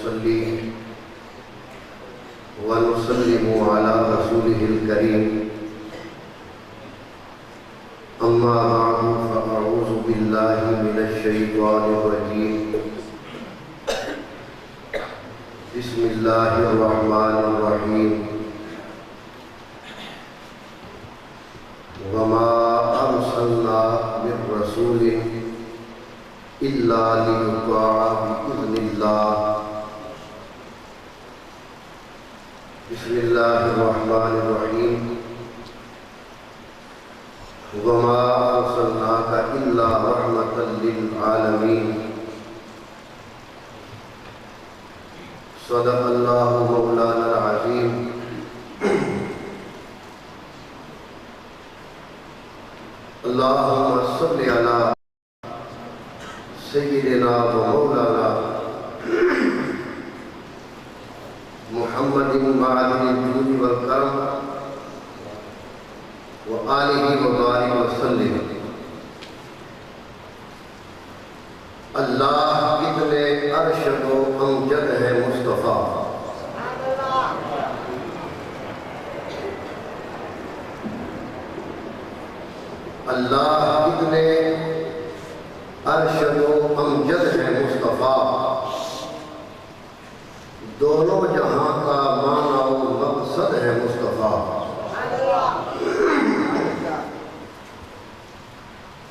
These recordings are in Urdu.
ونصلي ونسلم على رسوله الكريم أما بعد فأعوذ بالله من الشيطان الرجيم بسم الله الرحمن الرحيم وما أرسلنا من رسول إلا ليطاع بإذن الله بسم الله الرحمن الرحيم وما أرسلناك إلا رحمة للعالمين صدق الله مولانا العظيم اللهم صل على سيدنا ومولانا محمد معدن الجود والكرم وآلہ وبارک وسلم۔ اللہ کتنے ارشد و امجد ہے مصطفیٰ، اللہ کتنے ارشد و امجد ہے مصطفیٰ، دونوں جہاں کا معنی و مقصد ہے مصطفیٰ۔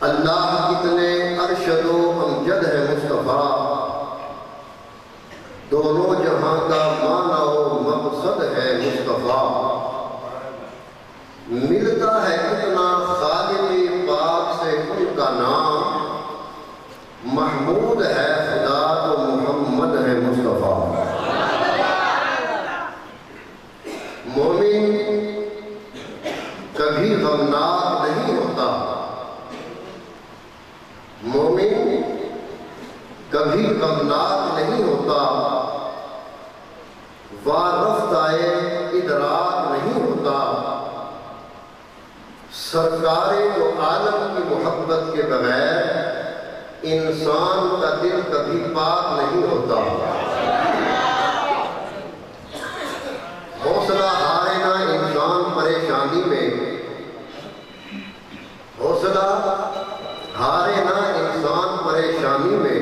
اللہ کتنے ارشد و امجد ہے مصطفیٰ، دونوں جہاں کا معنی و مقصد ہے مصطفیٰ۔ ملتا ہے کتنا خالق پاک سے ان کا نام، محمود ہے خدا تو محمد ہے مصطفیٰ۔ مومن کبھی غمناک نہیں ہوتا، مومن کبھی غمناک نہیں ہوتا، وارفتۂ ادراک نہیں ہوتا، سرکار دو عالم کی محبت کے بغیر انسان کا دل کبھی پاک نہیں ہوتا۔ حوصلہ ہارے نہ انسان پریشانی میں، حوصلہ ہارے نہ انسان پریشانی میں،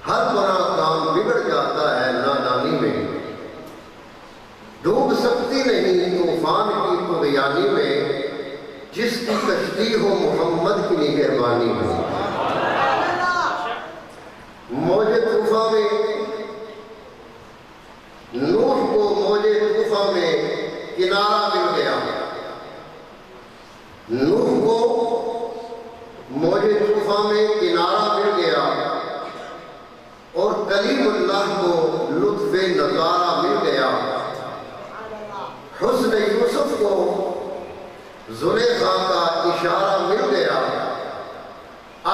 ہر طرح کام بگڑ جاتا ہے نادانی میں۔ ڈوب سکتی نہیں طوفان کی طغیانی میں، جس کی کشتی ہو محمد کی نگہبانی میں۔ موج طوفان میں نوح کو موج طوفان میں کنارہ مل گیا، نوح کو موج طوفان میں کنارہ مل گیا، اور کلیم اللہ کو لطف نظارہ مل گیا۔ حسن یوسف کو زلیخا کا اشارہ مل گیا۔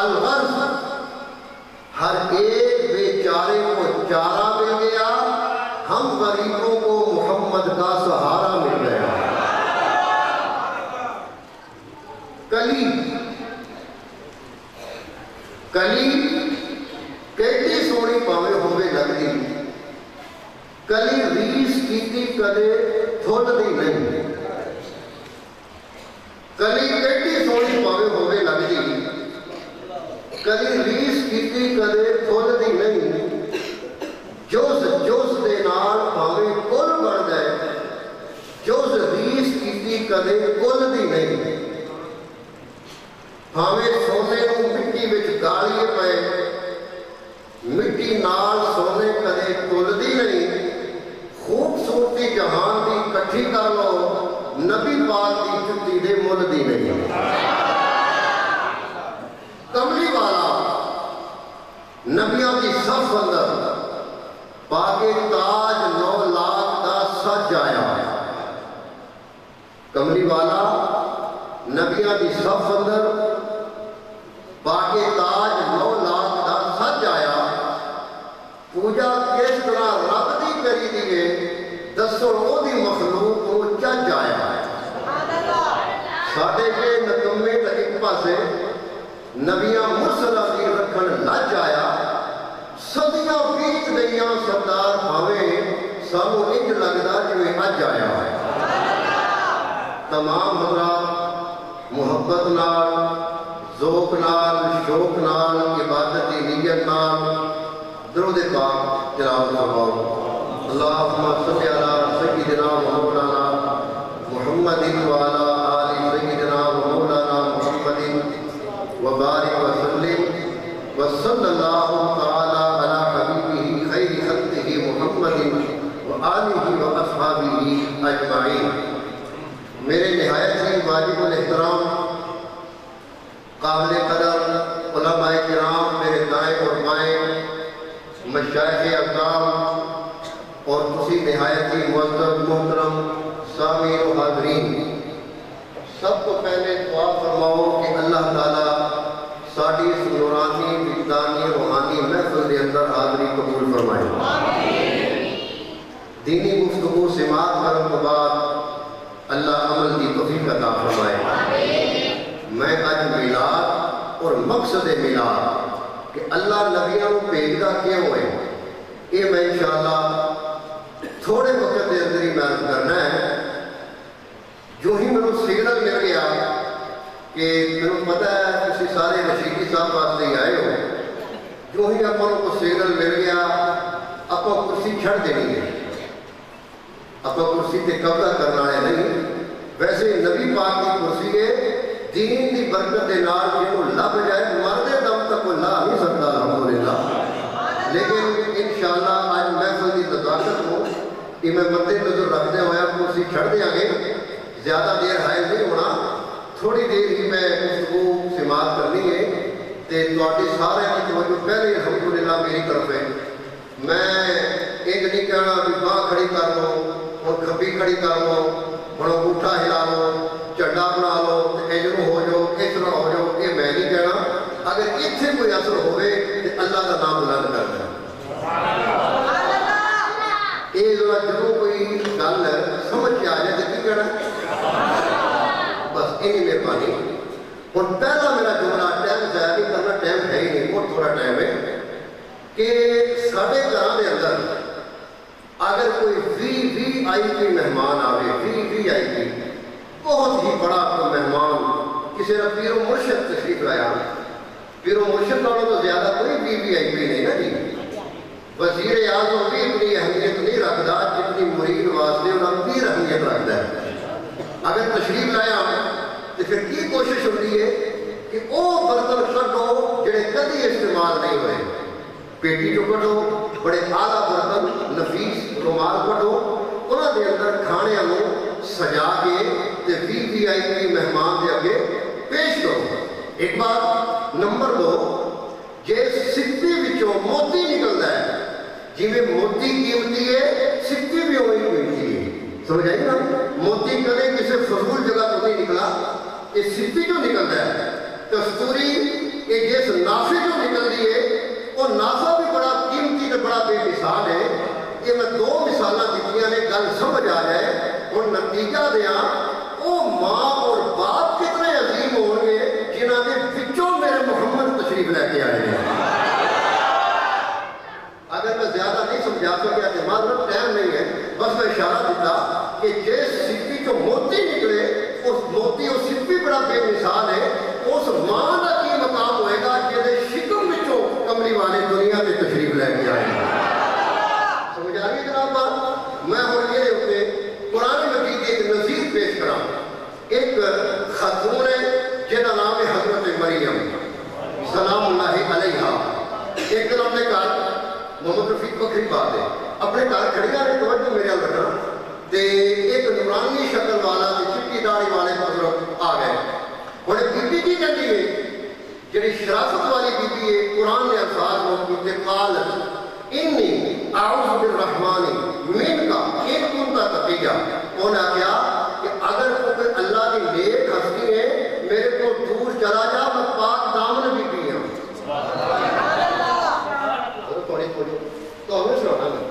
الغرض ہر ایک بیچارے کو چارہ مل گیا، ہم غریبوں کو محمد کا سہارا مل گیا۔ کلی کیڑی سونی پاوے ہوے لگدی، کلی ریس کیتی کدے تھل دی نہیں، کلی کیڑی سونی پاوے ہوے لگدی، کلی ریس کیتی کدے تھل دی نہیں۔ جوز دے نال پاوے کل بن جائے، جوز ریس کیتی کدے کل دی نہیں۔ پاوے سونے کو مٹی وچ گالیے پئے، مٹی نال سونے کدے تلدی نہیں۔ خوبصورتی جہان دی کٹھی کر لو، نبی پاک دی جُتی دے مل دی نہیں۔ کملی والا نبیاں دی صف اندر پاکے تاج 9 لاکھ دا سج آیا۔ کملی والا نبیاں دی صف اندر پاکے تاج 9 لاکھ دا سج آیا۔ پوجا کس طرح رب دی کری دیئے، دسو او دی مخلوق کو چج آیا۔ ساڑھے کے نکمے تا ایک پاسے نبیاں مرسلہ دی رکھن لج آیا، صدیاں بیت گئیاں سب سانو انج لگتا جویں اج آیا ہے۔ تمام حضرات محبت نال، ذوق نال، شوق نال، عبادت کی نیت نال درود پاک تلاوت فرماؤ۔ اللہم صلی علی سیدنا مولانا محمد وعلی آل سیدنا مولانا محمد وبارک وسلم وصلی اللہ تعالی علی حبیبہ خیر خلقہ محمد وآلہ واصحابہ اجمعین۔ میرے نہایت ہی واجب الاحترام قابل قدر علماء کرام، میرے دائیں اور بائیں مشائخ اکرام اور تسی نہایت ہی معزز محترم سامعین و حاضرین، سب کو پہلے دعا فرماؤ کہ اللہ تعالیٰ ساڈی اس نورانی وجدانی روحانی محفل کے اندر حاضری قبول فرمائے۔ دینی گفتگو سماعت کرنے کے بعد اللہ عمل کی توفیق عطا فرمائے۔ میں آج میلاد اور مقصد میلاد کہ اللہ نبیوں کو بھیجدا کیوں ہے، یہ میں انشاءاللہ تھوڑے وقت کے اندر ہی بیان کرنا ہے۔ جو ہی میرے سگنل مل گیا کہ میرے پتہ ہے تسی سارے رشیدی صاحب واسطے ہی آئے ہو، جو ہی آپ کو سگنل مل گیا آپ کرسی چھڑ دینی ہے، آپ کرسی تے قبضہ کرنا ہے نہیں۔ ویسے نبی پاک کی کرسی ہے، دین دی برکت دے نال جنہوں لب جائے مردے دم تک وہ لا نہیں سکتا الحمدللہ۔ لیکن انشاءاللہ آج محفل دی نزاکت ہو کہ میں مد نظر رکھتے ہوئے کرسی چھڑ دیا گے، زیادہ دیر حائل نہیں ہونا، تھوڑی دیر ہی میں گفتگو سماعت کرنی ہے۔ تے تواڈی سارے کی توجہ پہلے الحمدللہ میری طرف ہے۔ میں ایک نہیں کہنا بھی باں کھڑی کر لو اور کھبی کھڑی کر لو، ہن انگوٹھا ہلا لو، جھنڈا بنا لو، انجرو ہو جاؤ، اس طرح ہو جاؤ، یہ میں نہیں کہنا۔ اگر اتنے کوئی اثر ہوئے تو اللہ کا نام بلند کرنا ہے۔ یہ ذرا جب کوئی گل سمجھ کے آ جائے تو کی کہنا، بس انی مہربانی۔ ہوں پہلا میرا جملہ ٹائم ضائع نہیں کرنا، ٹائم ہے ہی نہیں، بہت تھوڑا ٹائم ہے، کہ سارے گھر کے اندر اگر کوئی وی آئی پی مہمان آئے، وی آئی پی بہت ہی بڑا مہمان، کسی نے پیر و مرشد تشریف لایا، پیر و مرشد نالوں تو زیادہ کوئی وی آئی پی نہیں نا جی۔ وزیر اعظم بھی اتنی اہمیت نہیں رکھتا جتنی مرید واسطے انہوں پیر اہمیت رکھتا ہے۔ اگر تشریف لایا تو پھر کی کوشش ہوتی ہے کہ وہ برتن کٹو جڑے کدی استعمال نہیں ہوئے، پیٹی جو کٹو، بڑے اعلیٰ برتن نفیس رومال کٹو، انہوں کے اندر کھانے سجا کے وی آئی پی مہمان کے اگے پیش کرو۔ ایک بات نمبر 2، جے سکتی وچوں موتی نکلتا ہے، جی میں موتی قیمتی ہے سکتی بھی ہوئی قیمتی ہے، سمجھ آئی نا؟ موتی کدے کسی فضول جگہ تو نہیں نکلا، یہ سکتی جو نکلتا ہے کستوری، یہ جس نافع جو نکلتی ہے وہ نافع بھی بڑا قیمتی تو بڑا بے مثال ہے۔ یہ میں 2 مثالیں دیتیاں نے، گل سمجھ آ جائے۔ اور نتیجہ دیا وہ ماں اور باپ کتنے عظیم ہوں گے جنہوں نے بچوں میرے محمد تشریف لے کے آئے ہیں۔ اگر میں زیادہ نہیں سمجھا سکیا تو معذرت، ٹائم نہیں ہے، بس میں اشارہ دیتا کہ جس سپی جو موتی نکلے، اس موتی اور سپی بڑا بے مثال ہے۔ اس ماں کا کی مقام ہوئے گا جہاں شکم بچوں کملی والے دنیا سے تشریف لے کے آئے ہیں۔ سمجھ آ رہی ہے جناب بات؟ میں ہوں یہ ہوتے قرآن مجید کی ایک نظیر پیش کرا۔ ایک خاتون ہے جہاں نام ہے حضرت مریم سلام اللہ علیہا۔ ایک دن اپنے گھر، محمد رفیق بکری بات ہے، اپنے گھر کھڑیاں نے توجہ میرے رکھنا تے ایک نورانی شکل والا چٹی داڑھی والے بزرگ آ گئے۔ بڑے بی بی کہتی ہے، جڑی شرافت والی بی بی ہے، قرآن نے الفاظ موجود ہے، قالت انی اعوذ بالرحمن منکا ان کنت تقیا۔ انہوں نے کہا کہ اگر کوئی اللہ کی نیک ہستی ہے میرے کو دور چلا جا، میں پاک دامن بھی بھی ہوں۔ تو ہمیں سنانا ہے،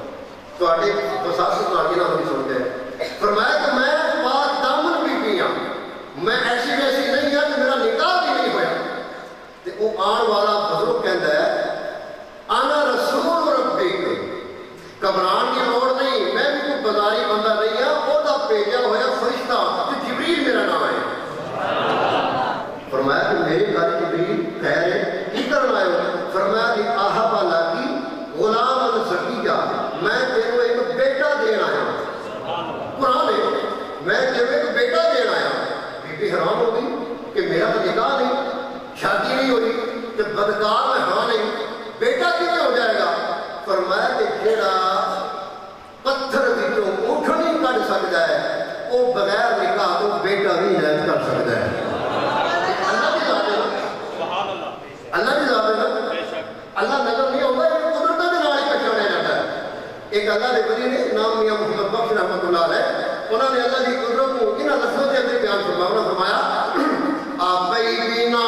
تو آٹے وساست ناکی نہ ہوئی سنتے ہیں۔ فرمایا کہ میں پاک دامن بھی بھی ہوں، میں ایسی ویسی نہیں ہے کہ میرا نکاح بھی نہیں ہویا۔ تو وہ آن والا بزرگ کہتا ہے انا رسول ربک، گھبران کی لوڑ نہیں، میں بھی حیران ہو گئی کہ میرا تو نکاح نہیں، شادی نہیں ہوئی، کہ بدکار میں ہاں نہیں، بیٹا کیوں ہو جائے گا؟ فرمایا کہ جیڑا پتھر وچوں اٹھ نہیں کر سکتا ہے وہ بغیر نکاح تو بیٹا بھی ہدایت کر سکتا ہے۔ اللہ کی ذات ہے نا، اللہ کی ذات ہے نا، اللہ نظر نہیں ہوگا، یہ قدرت کے نال ہی پہچانا جاتا ہے۔ ایک اللہ کے ولی نے نام میاں محمد بخش رحمۃ اللہ علیہ، انہوں نے اللہ کی قدرت کو ان لفظوں کے اندر بیان فرمایا، آپ ہی بینا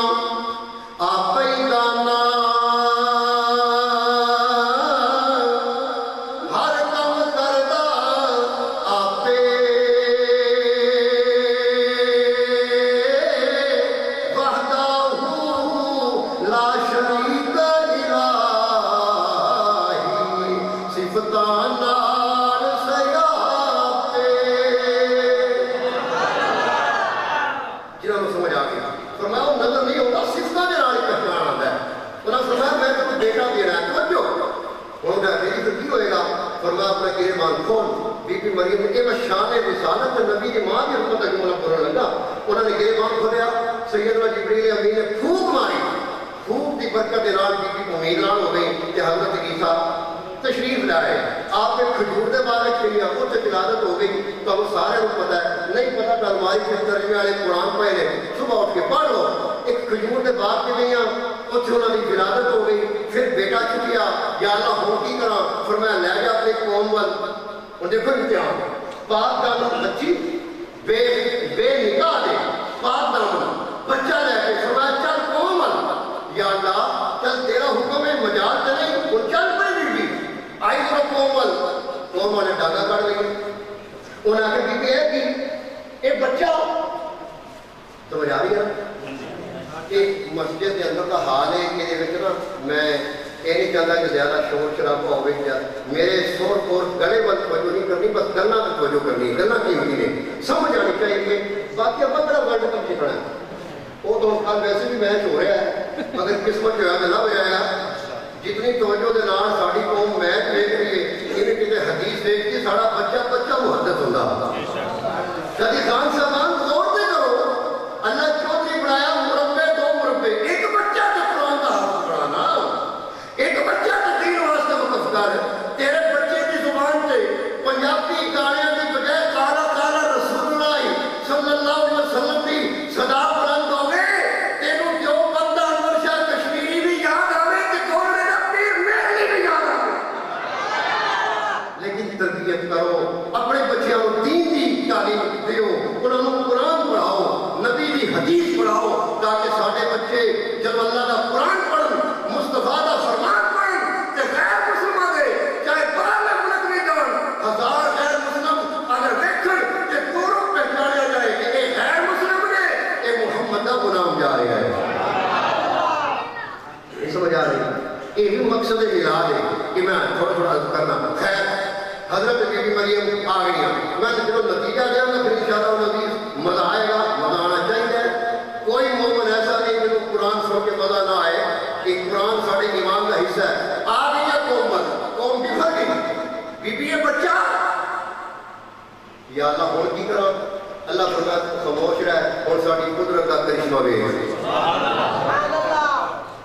آپ ہی دانا ہر کم کردا آپ وحدہ لا شریک الہی صفتاں نال سیاپے۔ جنہوں نے سمجھ آ گیا، فرمایا وہ نظر نہیں ہوتا، صفتاں دے نال پہچان آتا ہے۔ انہوں نے فرمایا میں تو بیٹا دینا ہے، توجہ انہوں نے میری تو کی ہوئے گا؟ فرمایا اپنا گریبان کھول، بی بی مریم نے کہ شان رسالت نبی کی ماں کی حکمت کا جملہ پڑھنے لگا، انہوں نے گریبان کھولیا، سیدنا جبریل امین نے پھونک ماری، پھونک دی برکت دے نال بی بی امیدوار ہو گئی کہ حضرت عیسیٰ تشریف لائے۔ آپ نے کھجور دے بارے چلی وہ ولادت ہو گئی، تو ہم سارے کو پتا ہے، نہیں پتا تو الماری کے ترجمے والے قرآن پڑھے نے، صبح اٹھ کے پڑھ لو۔ ایک کھجور دے باغ کے گئی اتنے انہوں کی ولادت ہو گئی، پھر بیٹا چکیا، یا اللہ ہوں کی کرا؟ فرمایا لے جا اپنے قوم وال، اور دیکھو امتحان، پاک دامن بچی بے نکاح دے پاک دامن بچہ لے کے فرمایا چل قوم وال، یا اللہ چل تیرا حکم ہے مجال تے نہیں، وہ چل پڑی بی آئی تو قوم والے ڈاگا کر لیں، انہوں نے کہا بی ہے کہ یہ بچہ تو مجھا رہی ہے ایک مسجد کے اندر کا حال ہے کہ یہ نا میں یہ نہیں چاہتا کہ زیادہ شور شرابہ ہوئے کیا میرے سور کور گلے بل توجہ نہیں کرنی، بس گلنا تک توجہ کرنی، گلنا کی ہوتی نہیں سمجھ آنی چاہیے کہ باقی اب بڑا ورلڈ کپ جتنا ہے وہ تو کل ویسے بھی میچ ہو رہا ہے، مگر قسمت جو ہے نہ ہو جائے گا۔ جتنی توجہ کے نام ساری قوم میچ دیکھ رہی ہے، یہ کتنے حدیث دیکھتی سارا بچہ بچہ محدث ہوتا کبھی خان صاحبان غور سے کرو، اللہ چودھری بنایا مربے دو مربے، ایک بچہ تو قرآن کا حافظ پڑھانا، ایک بچہ تو دین واسطے مقفدار ہے، تیرے بچے کی زبان سے پنجابی گاڑیاں کی بجائے کالا کالا رسول اللہ صلی اللہ علیہ وسلم کی صدا بلند ہو گئے، تینوں جو بندہ انور شاہ کشمیری بھی یاد آوے کہ کون میرا پیر مہلی بھی یاد آوے، لیکن تربیت کرو، اپنے بچیاں کو دین دی تعلیم دیو، انہوں نے قرآن پڑھاؤ، نبی دی حدیث پڑھاؤ، تاکہ سارے بچے جب اللہ دا قرآن پڑھن، مصطفیٰ دا فرمان پڑھن، کہ غیر مسلم آگے چاہے بارہ ملک میں جان، ہزار غیر مسلم اگر دیکھن کہ پوروں پہچانے جائے کہ یہ غیر مسلم نے یہ محمد دا غلام جا رہا ہے۔ یہ سمجھ آ رہی ہے، یہ بھی مقصد میلاد ہے کہ میں تھوڑا تھوڑا کرنا خیر حضرت بی بی مریم آ گئی ہیں، میں جو نتیجہ دیا میں پھر انشاءاللہ نبی مزہ آئے گا، مزہ آنا چاہیے۔ کوئی مومن ایسا نہیں جنہوں قرآن سن کے مزہ نہ آئے کہ قرآن سارے ایمان کا حصہ ہے۔ آ گئی ہے قوم بفر گئی، بی بی بچہ یا اللہ ہون کی کرا، اللہ فرمایا خاموش رہے اور ساری قدرت کا کرشمہ بھی ہے،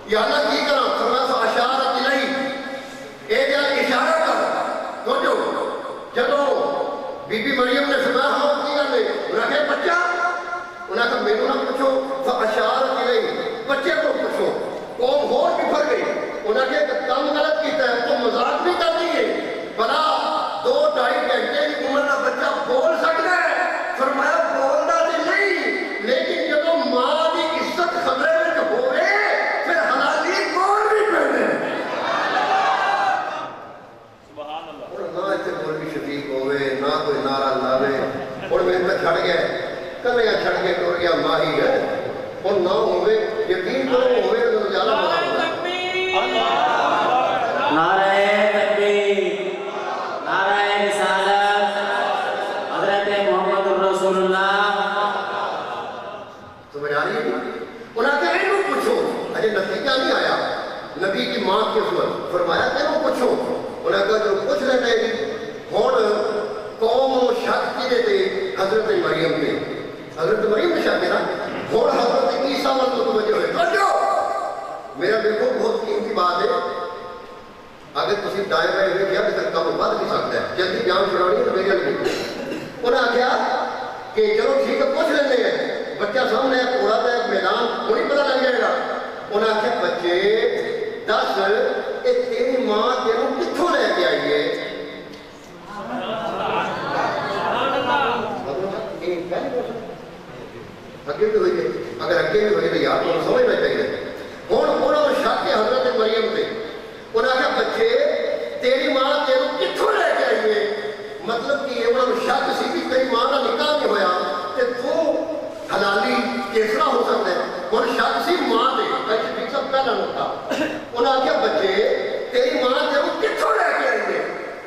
یا اللہ کی کرا؟ فرمایا اشارت الیہ، اے جا اشارہ کر تو جو جدو بی بی مریم نے فرمایا ہم کی گل ہے، انہوں نے کہا بچہ، انہوں نے کہا میرے نہ پوچھو، فاشارت الیہ، بچے کو پوچھو۔ قوم اور بفر گئی، انہوں نے کہا کام غلط کیتا ہے تو مذاق بھی کرتی ہے، بلا 2-2.5 گھنٹے کی عمر کا بچہ بول سکتا ہے؟ فرمایا بولنا تو نہیں، لیکن جب ماں کی عزت خطرے میں ہوئے پھر حلالی بول بھی پہنے۔ نہ اتنے مولوی شفیق ہوئے نہ کوئی نعرہ لاوے، اور میں تو چھڑ گیا کلیا چھڑ کے ٹور گیا ماہی ہے، اور نہ ہوئے یقین کرو ہوئے تو زیادہ مزہ ہوگا۔ نعرہ تکبیر، نعرہ رسالت، حضرت محمد الرسول اللہ۔ سمجھ آ رہی ہے؟ انہوں نے کہا انہوں پوچھو، اجے نتیجہ نہیں آیا، نبی کی ماں کی خدمت فرمایا انہوں پوچھو، انہوں نے کہا جو پوچھ لیتے ہیں ہون قوم و شک کی دیتے حضرت مریم نے، حضرت مریم نے شک ہے نا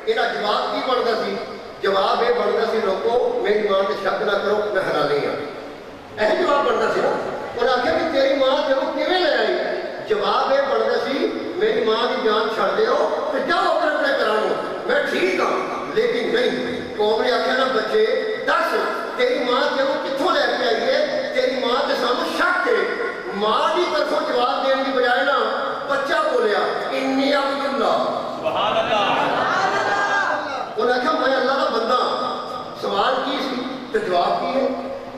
ਇਹਦਾ ਜਵਾਬ ਕੀ ਬਣਦਾ ਸੀ? ਜਵਾਬ ਇਹ ਬਣਦਾ ਸੀ, ਲੋਕੋ ਮੇਰੀ ਮਾਂ ਤੇ ਸ਼ੱਕ ਨਾ ਕਰੋ, ਮੈਂ ਹੈਰਾਨੀ ਹਾਂ। ਇਹ ਜਵਾਬ ਬਣਦਾ ਸੀ ਨਾ। ਉਹਨੇ ਆਖਿਆ ਕਿ ਤੇਰੀ ਮਾਂ ਤੈਨੂੰ ਕਿਵੇਂ ਲੈ ਆਈ? ਜਵਾਬ ਇਹ ਬਣਦਾ ਸੀ, ਮੇਰੀ ਮਾਂ ਦੀ ਜਾਨ ਛੱਡ ਦਿਓ ਤੇ ਜਾਓ ਆਪਣੇ ਆਪਣੇ ਘਰਾਂ ਨੂੰ, ਮੈਂ ਠੀਕ ਹਾਂ। ਲੇਕਿਨ ਨਹੀਂ, ਕੌਮ ਨੇ ਆਖਿਆ ਨਾ ਬੱਚੇ ਦੱਸ ਤੇਰੀ ਮਾਂ ਤੈਨੂੰ ਕਿੱਥੋਂ ਲੈ ਕੇ ਆਈ ਹੈ? ਤੇਰੀ ਮਾਂ ਤੇ ਸਾਨੂੰ ਸ਼ੱਕ ਹੈ। ਮਾਂ ਦੀ ਤਰਫੋਂ ਜਵਾਬ ਦੇਣ ਦੀ ਬਜਾਏ ਨਾ ਬੱਚਾ ਬੋਲਿਆ ਇੰਨੀ ਅਬਦੁੱਲਾ। ਸੁਭਾਨ ਅੱਲਾਹ। ਉਹਨੇ ਆਖਿਆ ਮੈਂ ਅੱਲਾਹ ਦਾ ਬੰਦਾ। ਸਵਾਲ ਕੀ ਸੀ ਤੇ ਜਵਾਬ ਕੀ ਹੈ?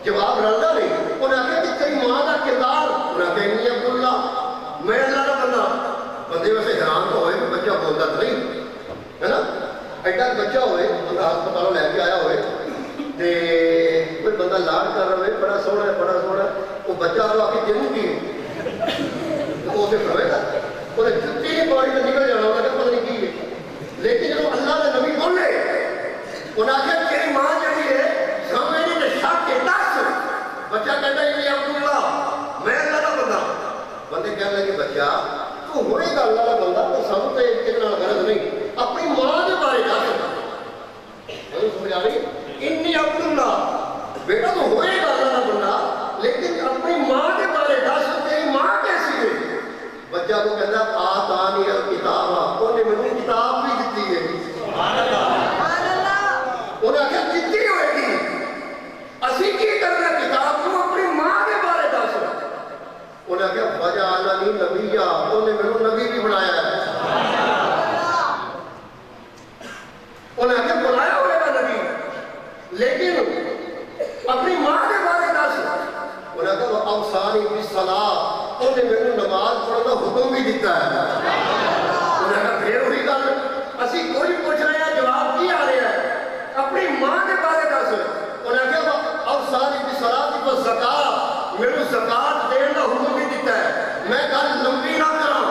ਜਵਾਬ ਰਲਦਾ ਨਹੀਂ। ਉਹਨੇ ਆਖਿਆ ਕਿ ਤੇਰੀ ਮਾਂ ਦਾ ਕਿਰਦਾਰ। ਉਹਨੇ ਆਖਿਆ ਇੰਨੀ ਅਬਦੁੱਲਾ, ਮੈਂ ਅੱਲਾਹ ਦਾ ਬੰਦਾ। ਬੰਦੇ ਵੈਸੇ ਹੈਰਾਨ ਤਾਂ ਹੋਏ ਕਿ ਬੱਚਾ ਬੋਲਦਾ ਤਾਂ ਨਹੀਂ ਹੈ ਨਾ। ਐਡਾ ਬੱਚਾ ਹੋਵੇ, ਬੰਦਾ ਹਸਪਤਾਲੋਂ ਲੈ ਕੇ ਆਇਆ ਹੋਵੇ ਤੇ ਕੋਈ ਬੰਦਾ ਲਾਡ ਕਰ ਰਿਹਾ ਹੋਵੇ, ਬੜਾ ਸੋਹਣਾ ਹੈ ਬੜਾ ਸੋਹਣਾ, ਉਹ ਬੱਚਾ ਉਹ ਆ ਕੇ ਤੈਨੂੰ ਕੀ ਉਹ ਤੇ ਹੋਵੇਗਾ, ਉਹਨੇ ਜੁੱਤੀ ਨਹੀਂ ਪਾਣੀ ਤੋਂ ਨਿਕਲ ਜਾਣਾ, ਉਹਦਾ ਪਤਾ ਨਹੀਂ ਕੀ ਹੈ। ਲੇਕਿਨ ਜਦੋਂ ਅੱਲਾਹ ਦੇ ਨਬੀ ਬੋਲੇ, ਉਹਨਾਂ ਆਖਿਆ ਤੇਰੀ ਮਾਂ ਜਿਹੜੀ ਹੈ ਸਾਹਮਣੇ ਨੇ ਸ਼ੱਕ ਕੇ ਦੱਸ। ਬੱਚਾ ਕਹਿੰਦਾ ਇਹ ਅਬਦੁੱਲਾ, ਮੈਂ ਅੱਲਾਹ ਦਾ ਬੰਦਾ। ਬੰਦੇ ਕਹਿਣ ਲੱਗੇ ਬੱਚਾ ਤੂੰ ਹੋਏਗਾ ਅੱਲਾਹ ਦਾ ਬੰਦਾ, ਤਾਂ ਸਾਨੂੰ ਤੇ ਇਹਦੇ ਨਾਲ ਗਰਜ ਨਹੀਂ, ਆਪਣੀ ਮਾਂ ਦੇ ਬਾਰੇ ਦੱਸ। ਮੈਨੂੰ ਸਮਝ ਆ ਰਹੀ? ਇੰਨੀ ਅਬਦੁੱਲਾ, ਬੇਟਾ ਤੂੰ ਹੋਏਗਾ ਅੱਲਾਹ ਦਾ ਬੰਦਾ, ਲੇਕਿਨ ਆਪਣੀ ਮਾਂ ਦੇ ਬਾਰੇ ਦੱਸ, ਤੇਰੀ ਮਾਂ ਕੈਸੀ ਹੈ? ਬੱਚਾ ਨੂੰ ਕਹਿੰਦਾ ਆਤਾਨੀ ਅਲ ਕਿਤਾਬ, ਉਹਨੇ ਮੈਨੂੰ ਕਿਤਾਬ ਵੀ ਦਿੱਤੀ ਹੈ। ਸੁਭਾਨ ਅੱਲਾਹ। ਉਹਨੇ ਆਖਿਆ ਦਿੱਤੀ ਹੋਏਗੀ, ਅਸੀਂ ਕੀ ਕਰਨਾ ਕਿਤਾਬ ਨੂੰ, ਆਪਣੀ ਮਾਂ ਦੇ ਬਾਰੇ ਦੱਸ। ਉਹਨੇ ਆਖਿਆ ਵਜਾ ਅਲਾਨੀ ਨਬੀਆ, ਉਹਨੇ ਮੈਨੂੰ ਨਬੀ ਵੀ ਬਣਾਇਆ ਹੈ। ਉਹਨੇ ਆਖਿਆ ਬਣਾਇਆ ਹੋਏਗਾ ਨਬੀ, ਲੇਕਿਨ ਆਪਣੀ ਮਾਂ ਦੇ ਬਾਰੇ ਦੱਸ। ਉਹਨੇ ਆਖਿਆ ਅਵਸਾਨੀ ਵੀ ਸਲਾਹ, ਉਹਨੇ ਮੈਨੂੰ ਨਮਾਜ਼ ਪੜ੍ਹਨ ਦਾ ਹੁਕਮ ਵੀ ਦਿੱਤਾ ਹੈ। ਉਹਨੇ ਆਖਿਆ ਫੇਰ ਉਹੀ ਗੱਲ, ਅਸੀਂ ਕੋਈ ਪੁੱਛ ਰਹੇ ਹਾਂ ਜਵਾਬ ਕੀ ਆ ਰਿਹਾ ਹੈ? ਆਪਣੀ ਮਾਂ ਦੇ ਬਾਰੇ ਦੱਸ। ਉਹਨੇ ਆਖਿਆ ਅਵਸਾਨੀ ਵੀ ਸਲਾਹ ਦੀ ਕੋਈ ਜ਼ਕਾਤ, ਮੈਨੂੰ ਜ਼ਕਾਤ ਦੇਣ ਦਾ ਹੁਕਮ ਵੀ ਦਿੱਤਾ ਹੈ। ਮੈਂ ਗੱਲ ਲੰਬੀ ਨਾ ਕਰਾਂ,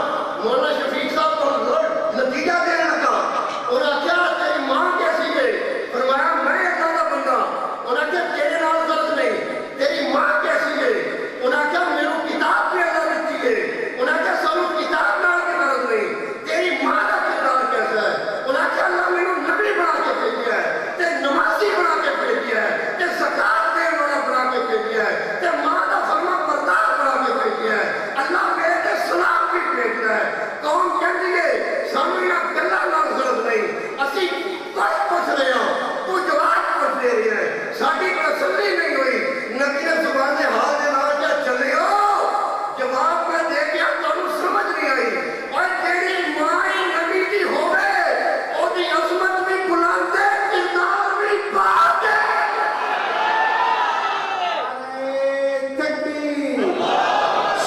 ਮੌਲਾਨਾ ਸ਼ਫੀਕ ਸਾਹਿਬ ਤੋਂ ਨਤੀਜਾ ਦੇਣ ਲੱਗਾ। ਉਹਨੇ ਆਖਿਆ ਤੇਰੀ ਮਾਂ ਕੈਸੀ ਹੈ? ਫਰਮਾਇਆ ਮੈਂ ਅੱਲਾਹ ਦਾ ਬੰਦਾ। ਉਹਨੇ ਆਖਿਆ ਤੇਰੇ ਨਾਲ ਗਲਤ ਨਹੀਂ, ਤੇਰੀ ਮਾਂ ਕੈਸੀ ਹੈ? ਉਹਨੇ ਆਖਿਆ ਮੈਨੂੰ ਕਿਤਾਬ ਵੀ ਅੱਲਾਹ ਦਿੱਤੀ ਹੈ। ਉਹਨੇ ਆਖਿਆ ਸਾਨੂੰ ਕਿਤਾਬ ਨਾਲ ਕੀ ਗਰਜ ਨਹੀਂ, ਤੇਰੀ ਮਾਂ ਦਾ ਕਿਰਦਾਰ ਕੈਸਾ ਹੈ? ਉਹਨੇ ਆਖਿਆ ਅੱਲਾਹ ਮੈਨੂੰ ਨਬੀ ਬਣਾ ਕੇ ਭੇਜਿਆ ਹੈ, ਤੇ ਨਮਾਜ਼ੀ ਬਣਾ ਕੇ ਭੇਜਿਆ ਹੈ, ਤੇ ਜ਼ਕਾਤ ਦੇਣ ਵਾਲਾ ਬਣਾ ਕੇ ਭੇਜਿਆ ਹੈ, ਤੇ ਮਾਂ ਦਾ ਫਰਮਾ ਬਰਦਾਰ ਬਣਾ ਕੇ ਭੇਜਿਆ ਹੈ। ਅੱਲਾਹ ਮੇਰੇ ਤੇ ਸਲਾਮ ਵੀ ਭੇਜਦਾ ਹੈ। ਕੌਮ ਕਹਿੰਦੀ ਹੈ ਸਾਨੂੰ ਇਹਨਾਂ ਗੱਲਾਂ ਨਾਲ ਗਰਜ ਨਹੀਂ, ਅਸੀਂ ਕੁਝ ਪੁੱਛ ਰਹੇ ਹਾਂ, ਤੂੰ ਜਵਾਬ ਪੁੱਛ ਦੇ ਰਿਹਾ ਹੈ, ਸਾਡੀ ਤਸੱਲੀ ਨਹੀਂ ਹੋਈ। ਨਬੀ ਨੇ ਜ਼ੁਬਾਨ ਦੇ ਹਾਲ ਦੇ ਨਾਲ ਕਿਹਾ ਚੱਲਿਓ, ਜਵਾਬ ਮੈਂ ਦੇ ਗਿਆ, ਤੁਹਾਨੂੰ ਸਮਝ ਨਹੀਂ ਆਈ। ਔਰ ਜਿਹੜੀ ਮਾਂ ਹੀ ਨਬੀ ਦੀ ਹੋਵੇ, ਉਹਦੀ ਅਜ਼ਮਤ ਵੀ ਬੁਲੰਦ ਹੈ, ਕਿਰਦਾਰ ਵੀ ਪਾਕ ਹੈ।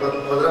15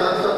7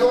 2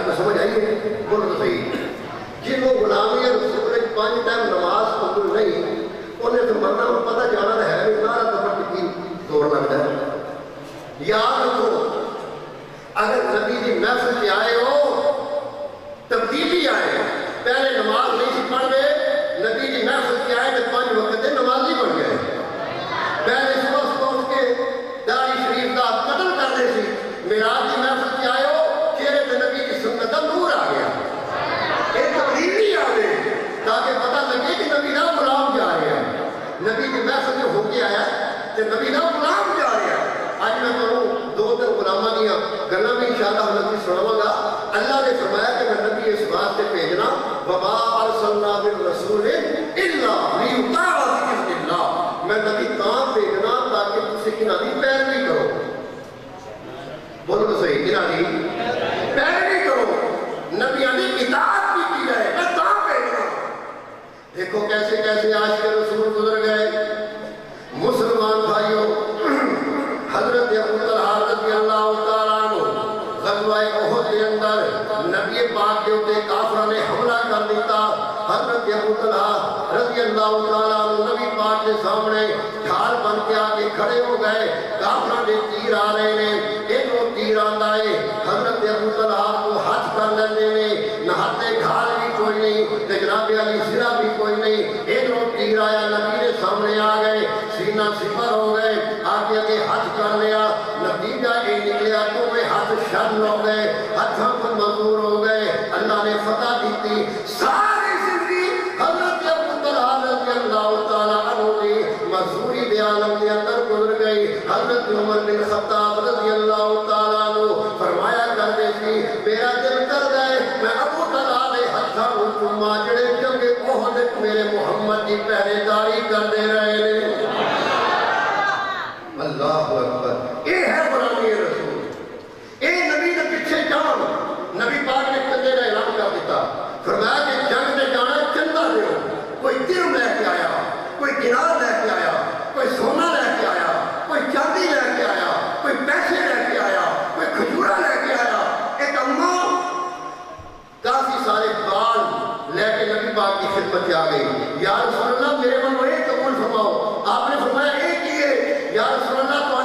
گل کو سمجھ آئیے؟ بولو تو صحیح. جنہوں غلامی رسول 5 ٹائم نماز قبول نہیں انہیں تو مرنا اور پتہ جانا ہے نارا دفر کی دور لگتا ہے. یاد رکھو اگر نبی کی محفل سے آئے ہو تبدیلی آئے. پہلے نماز نہیں سی پڑھ گئے, نبی کی محفل سے آئے تو 5 وقت نمازی بن گئے. پہلے صبح اٹھ کے داڑھی شریف کا قتل کرتے سی. معراج کی محفل سے آئے ہو چہرے پہ نبی کی سنت کا نور آ گیا. ایک تبدیلی آ گئی تاکہ پتہ لگے کہ نبی کا غلام جا رہے ہیں. نبی کی محفل سے ہو کے آیا کہ نبی کا غلام جا رہے ہیں. آج میں کہوں 2-3 غلامہ دیا گلا میں انشاءاللہ حضرت سناواں گا. اللہ نے فرمایا کہ میں نبی اس واسطے بھیجنا وما ارسلنا بالرسول الا لیطاع باذن اللہ. میں نبی تاں بھیجنا تاکہ تسی کنہاں دی پیروی کرو. بولو تو صحیح, کنہاں دی پیروی کرو, نبیاں دی اطاعت کی جائے. میں تاں بھیجنا. دیکھو کیسے کیسے عاشق رسول گزر گئے. مسلمان بھائیوں, حضرت ابو طلحہ رضی اللہ تعالیٰ عنہ غزوہ احد کے اندر نبی پاک کے اوپر کافروں نے حملہ کر دیتا. حضرت ابو طلحہ رضی اللہ تعالیٰ عنہ نبی پاک کے سامنے ڈھال بن کے آگے کھڑے ہو گئے. کافروں نے تیر آ رہے ہیں, ایک وہ تیر آتا ہے حضرت ابو طلحہ کو ہاتھ کر لینے میں نہاتے ڈھال بھی کوئی نہیں, جناب علی سرا بھی کوئی نہیں. ایک وہ تیر آیا نبی کے سامنے آ گئے, سینہ سپر ہو گئے, آگے آگے ہاتھ کر لیا. نتیجہ یہ نکلیا تو میں ہاتھ شرم ہو گئے, ہاتھوں پر منظور ہو گئے. اللہ نے فتح دیتی. ساری زندگی حضرت ابو طلحہ رضی اللہ تعالیٰ عنہ کی مزدوری دے عالم کے اندر گزر گئی. حضرت عمر بن خطاب رضی اللہ تعالیٰ عنہ فرمایا کرتے تھے میرا دل کر گئے میں ابو طلحہ دے ہاتھوں کو ماجڑے جنگ احد میرے محمد کی پہرے داری کرتے رہے نے. اللہ اکبر. یہ ہے غلامی رسول. یہ نبی کے پیچھے جان. نبی پاک نے چندے کا اعلان کر دیتا. فرمایا کہ جنگ میں جانا چندہ دیو. کوئی درم لے کے آیا, کوئی دینار لے کے آیا, کوئی سونا لے کے آیا, کوئی چاندی لے کے آیا, کوئی پیسے لے کے آیا, کوئی کھجورا لے کے آیا. ایک اماں کافی سارے بال لے کے نبی پاک کی خدمت میں آ گئی. یا رسول اللہ میرے من وہ قبول فرماؤ. آپ نے فرمایا ایک ہی ہے. یا رسول اللہ تو